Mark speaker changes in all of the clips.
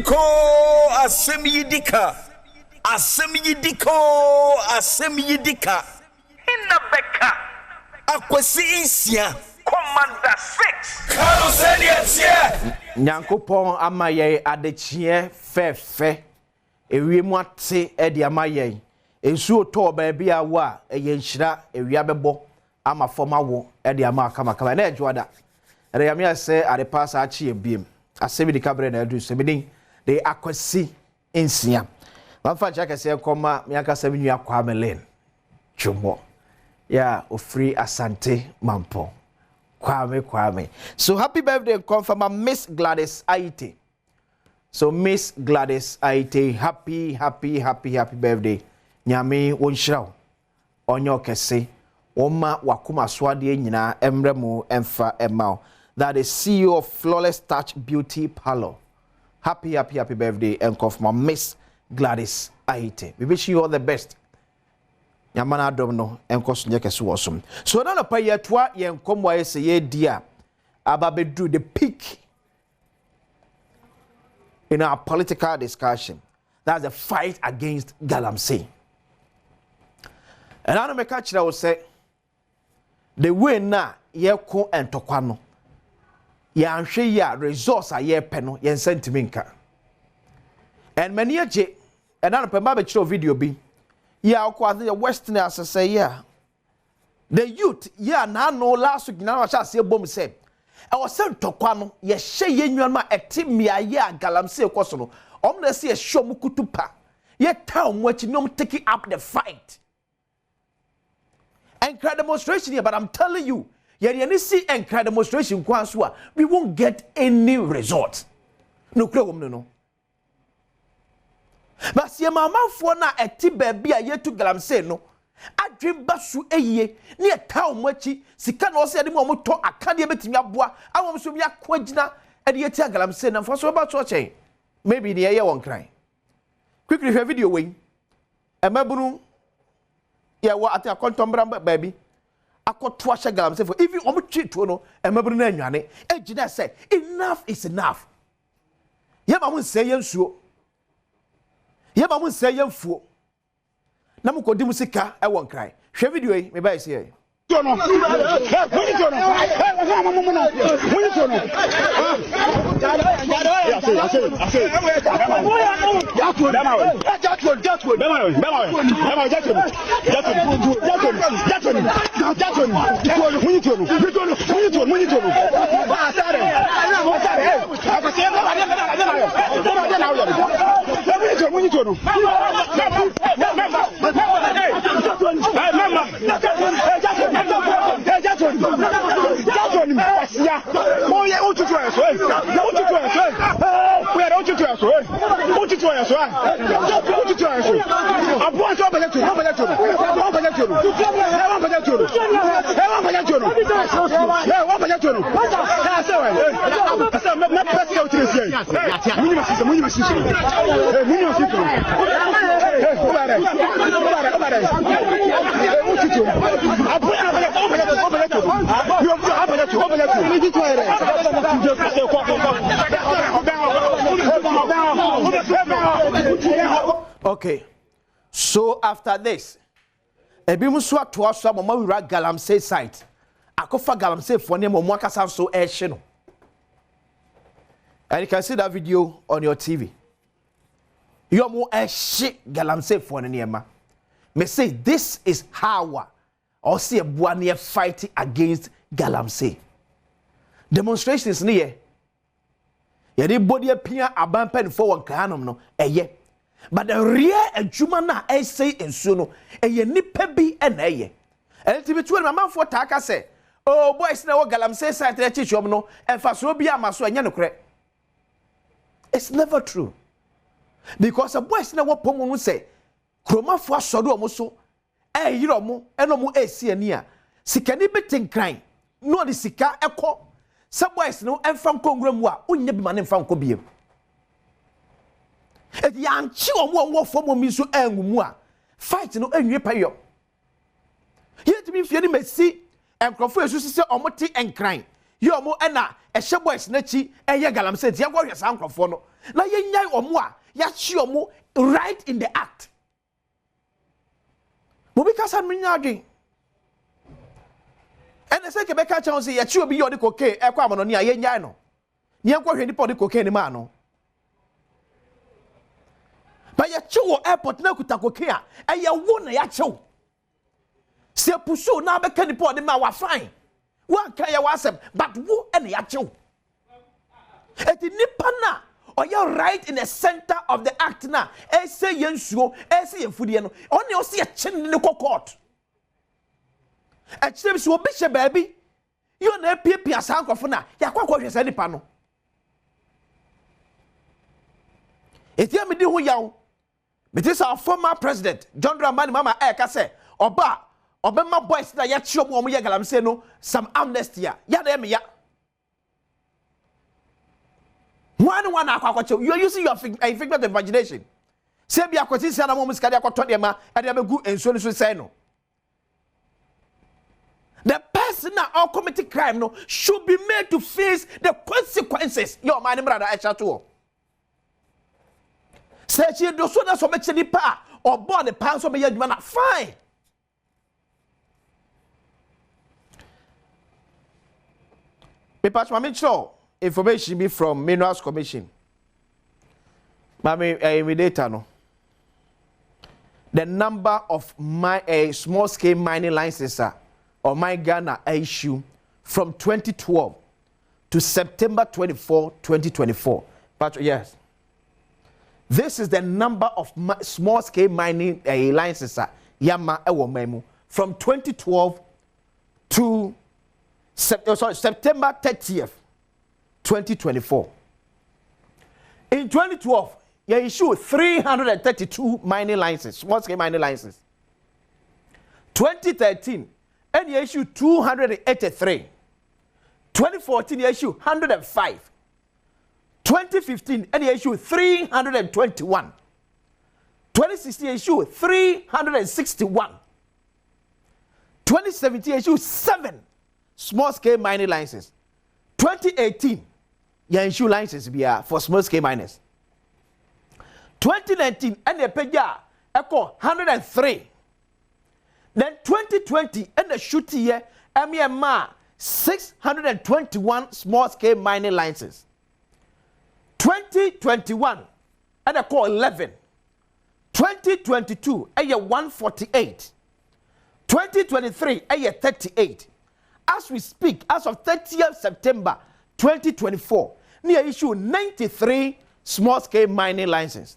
Speaker 1: Asem Yi Di Ka. Asem Yi Di Ka. Asem Yi Di Ka.
Speaker 2: Inna Beka.
Speaker 1: Akwesi insia.
Speaker 2: Commander 6.
Speaker 1: Kalo senior.
Speaker 3: Nyankopon amaye adechie fefe. Ewiemu ate e de amaye. Ensu oto baabi a wo a eye nhira ewia bebo ama foma wo e de ama kama na ejoada. Ere yame ase arepasa achi ebiem. Asem Yi Di Ka bre na edu semedin de akwesi insia. Wanfa chaka se koma miaka 7 nua kwa Melen. Chumo. Ya ofri asante mampo. Kwame. So happy birthday and confirm Miss Gladys Aite. So Miss Gladys Aite, happy birthday. Nyame wonshraw. Onyo kese. Oma wakuma swade nyina emremu emfa emao. That is CEO of Flawless Touch Beauty Parlor. Happy birthday and confirm Miss Gladys Aite. We wish you all the best. Yamana Adom no enkoso nye kese wosum. So na pa yetwa yenkomwa ese ye dia ababedu the peak in our political discussion. That's the fight against Galamsey. And I know me catch that will say the way na ye ko entokwa no ya nhwe ya resource a ye pe no ye sentimenka. And many aje and I know pe ma be chiro video bi yeah, the Westerners say, yeah. The youth, yeah, now no last week, now I shall say, bomb said. I was sent to Quano, yes, she yen ma a team me a year, Galamsey Cosono. Omna see a show mukutupa. Yet town what you know taking up the fight. And cry demonstration here, but I'm telling you, yeah, see and cry demonstration, we won't get any result. No. But see mama for na eti baby a yetu Galamsey no adwen basu eye ne town machi sika no se de mo to akade betimi aboa awom so mi akwagina e de yeti Galamsey na for so ba so chen maybe ne ye won kran quickly share video we emabunu ye wa ati akontombra baby akoto ahye Galamsey for even omo twito no emabunu na anwane egina say enough is enough ye ma mo say yensuo Yeba mun say yemfuo. Na mu kodi musika e won krai. Hwe video yi me bai say. Jono. Okay, so after this, ebimusu atoa so mama wura Galamsey site. Akofa Galamsey for name mo akasa so ehye no. And you can see that video on your TV. You mo ehye Galamsey for name. Me say this is how or see a buane fighting against Galamsey. Demonstrations near. Yadi body appear abampen for one canom no eye. But the real adwuma na I say ensuo no eye nipa bi na eye. Eltibitu na man for taka say, "Oh boys na wo Galamsey site na chichom no, emfa so bi amaso anya no kre." It's never true. Because the boys na wo pomu no say, "Kromafo asodo omo so, yiro mo, eno mo esi ani a, sika ni betin kran, no de sika ekọ. Some boys no emfa nkongura mu a, onye bi ma ne emfa nkọ biem." If you are chill from me so angry, fight no angry payo. Yet to be fearing me see and confess you say omoti and crying. yo mo ena ehye boys na chi eye Galamsey tie go hwe san krofo no na ye nyai omo a ya chi omo right in the act mo bi kasa menya adwen ene se ke be ka chance ye chi obi yo de cocaine e kwa amono ni a ye nyai no ni enko hwe ni po de cocaine ni ma no ba ye chi wo airport na kuta cocaine a ye wo na ya chi se puso na be ka ni po de ma wa fine one can ya wasem but who and ya chill et nipa na or you right in the center of the act na e say yensuo e say yenfudie no only o say chin ni court e chem so be she baby you na pia sankofo na ya kwakwa hwese nipa no etia me di ho yawo me this our former president John Dramani mama e ka say oba obema boys na ya chi omo ye Galamsey no some amnesty ya na me ya one akwakoche you are using your figment of imagination say bia kwati say na mo muska dia kwato de ma e de begu enso ni so say no the person that all committed crime no should be made to face the consequences your man brother I to say chi do so na so me chini pa or born the pan so me ya dwuma na fine. Mami show information be from Minerals Commission. Mami data no. The number of my small scale mining licenses or my Ghana issue from 2012 to September 24, 2024. But yes, this is the number of small scale mining licenses Yama Ewomemu from 2012 to September 30th, 2024. In 2012, you issued 332 mining licenses, small scale mining licenses. 2013, and you issued 283. 2014, you issued 105. 2015, and you issued 321. 2016, you issued 361. 2017, you issued 7 small scale mining licenses. 2018, you issue licenses for small scale miners. 2019, and the peja echo 103. Then 2020, and the shoot year, MEMA 621 small scale mining licenses. 2021, and the call 11. 2022, and 148. 2023, and 38. As we speak, as of 30th September 2024, near issue 93 small scale mining licenses.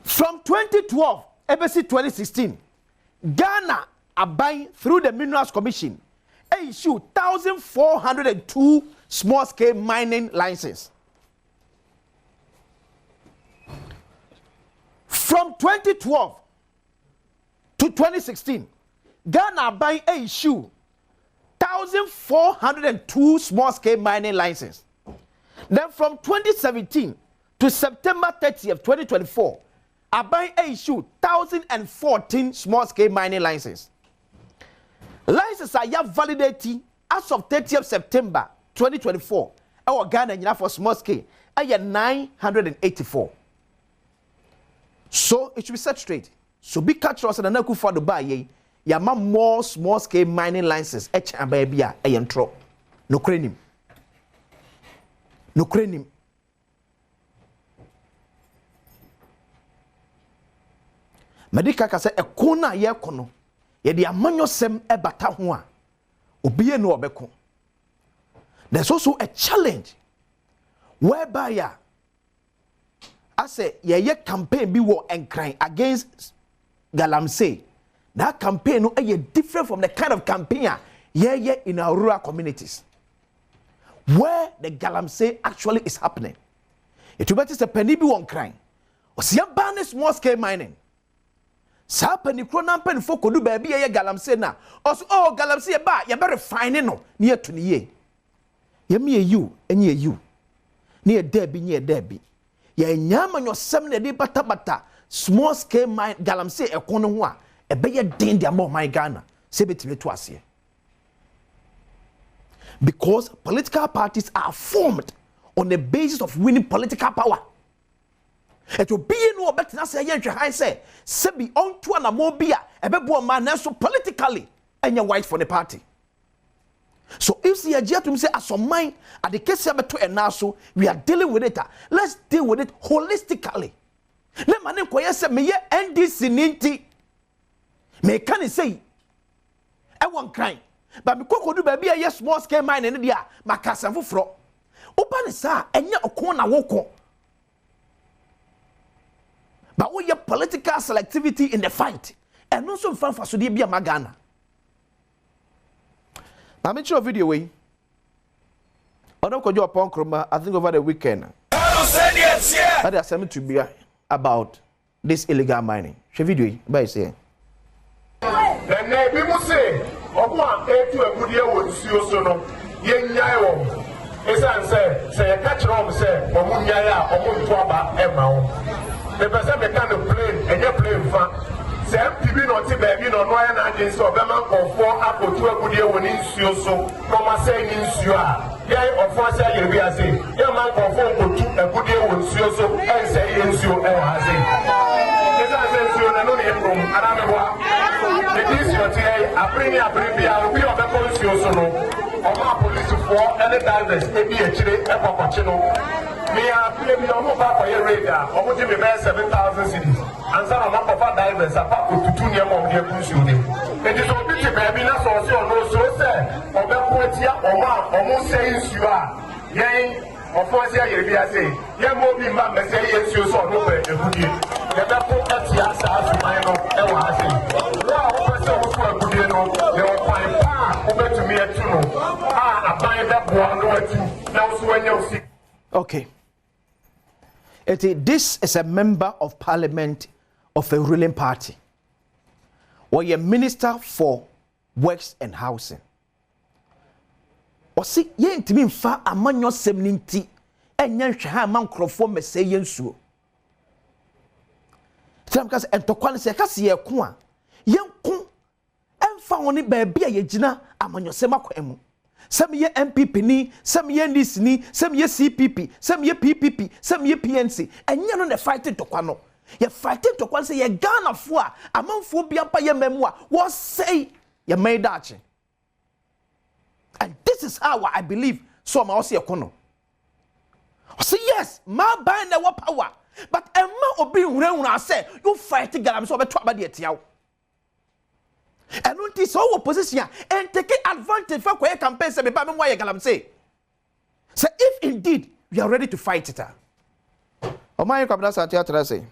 Speaker 3: From 2012, embassy 2016, Ghana abide through the Minerals Commission issued 1,402 small scale mining licenses. From 2012 to 2016, Ghana abide issued 1,402 small scale mining licenses. Then from 2017 to September 30th, 2024, Abai issued 1,014 small scale mining licenses. Licenses are validated as of 30th September 2024. Our Ghana for small scale are 984. So it should be set straight. So be catch us and anaku for the buy yama more small scale mining licenses and baby a yentro. No crenim. No crenim. Medika ka se ekona ye kono ye de amanyo sem e bata ho a obiye no obeko. There's also a challenge whereby I say ye campaign be war and crying against Galamsey. That campaign no is different from the kind of campaign in our rural communities where the Galamsey actually is happening. It will be a penny be one crying. Or see a ban small scale mining. Sa penny cronan pen for could do baby Galamsey na. Also, oh Galamsey ba you better find no near to the ye. Ye me you and ye you. Near Debbie. Ye nyama your seven de bata small scale mine Galamsey e kono ho a e be ye den de among my Ghana se betime to ase Because political parties are formed on the basis of winning political power. It will be no better than say, Sebi on to an amobia, a bebo man, so politically, and you're white for the party. So if the idea to say, as some mind, at the case of and now, so we are dealing with it. Let's deal with it holistically. Let me inquire, say, me NDC ninety. Me can say, I won't cry. But because do baby a small scale mine and dia, Macassan for fro. Open sa, and ya a corner walk. But we have political selectivity in the fight. And also fun for Sudibia Magana. I'm in your video way. I don't call you upon Chroma, I think over the weekend. I had something to be about this illegal mining. She video by saying.
Speaker 4: Then people say, "Opa, to a good year with Susono, Yen Esan say, catch on, say, Omunya, Omuntuaba, Emma. The person can play, and you're playing fun. Say, people not baby, no one against Obama or 4 apple to a good year when in Suso, Mama saying in Sua. Yay, of course, I will be a say, young man conform to a good year when Suso, and say in Sua, and I say, I know him from Adom. The this your tea, I bring we are the police also. Our police for any divers, maybe a chile, a papachino. Me are playing your mobile for your radar, or would you be 7,000 cities? And some of our divers are back to 2 years of their push shooting. It is a bit baby, that's also no so sad. Or the poetia, or almost saying you are. Yay, of course, I will be a say, young movie man, say, yes, you saw no better. The people that you ask us, I know, I say. They will find over to me at you. I buy that one, now so when you see.
Speaker 3: Okay. This is a member of parliament of a ruling party, or a minister for works and housing. Or see, ye inti mi fa amanyo semninti, enyan hwa man krofo mesey yensuo. Tiam ka se entokwan se ka se ye ko a, yenko emfa woni ba bia ye gina amanyo sem akwemu. Sem ye MPP ni, sem ye NDC ni, sem ye CPP, sem ye PPP, sem ye PNC. Enya no the fighting to kwano. Ye fighting to kwan say ye Ghana fo a amanfo bia pa ye memu a wo say ye made that. And this is how I believe some also kono. Say yes, ma buy na what power. But emma obi hunhun say you fight Galamsey so be to aba de tiaw. And until so opposition and take advantage for your campaign say be ba me why Galamsey. Say if indeed you are ready to fight it. O man you come that say